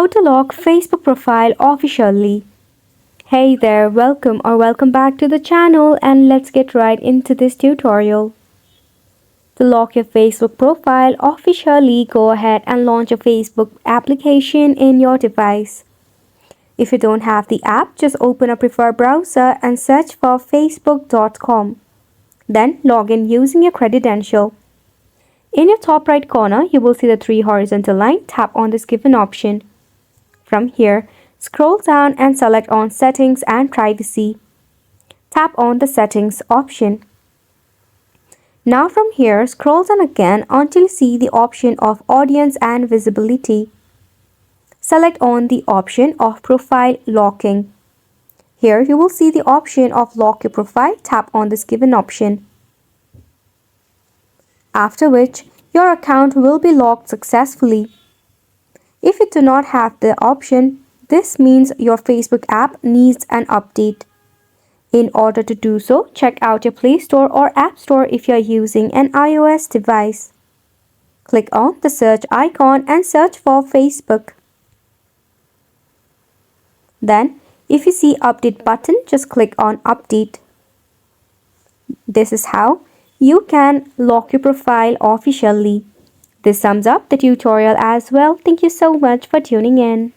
How to lock Facebook profile officially. Hey there, welcome back to the channel, and let's get right into this tutorial. To lock your Facebook profile officially, go ahead and launch a Facebook application in your device. If you don't have the app, just open a preferred browser and search for facebook.com. Then log in using your credential. In your top right corner, you will see the three horizontal lines. Tap on this given option. From here, scroll down and select on Settings and Privacy. Tap on the Settings option. Now from here, scroll down again until you see the option of Audience and Visibility. Select on the option of Profile Locking. Here you will see the option of Lock Your Profile. Tap on this given option. After which, your account will be locked successfully. If you do not have the option, this means your Facebook app needs an update. In order to do so, check out your Play Store or App Store if you are using an iOS device. Click on the search icon and search for Facebook. Then, if you see Update button, just click on Update. This is how you can lock your profile officially. This sums up the tutorial as well. Thank you so much for tuning in.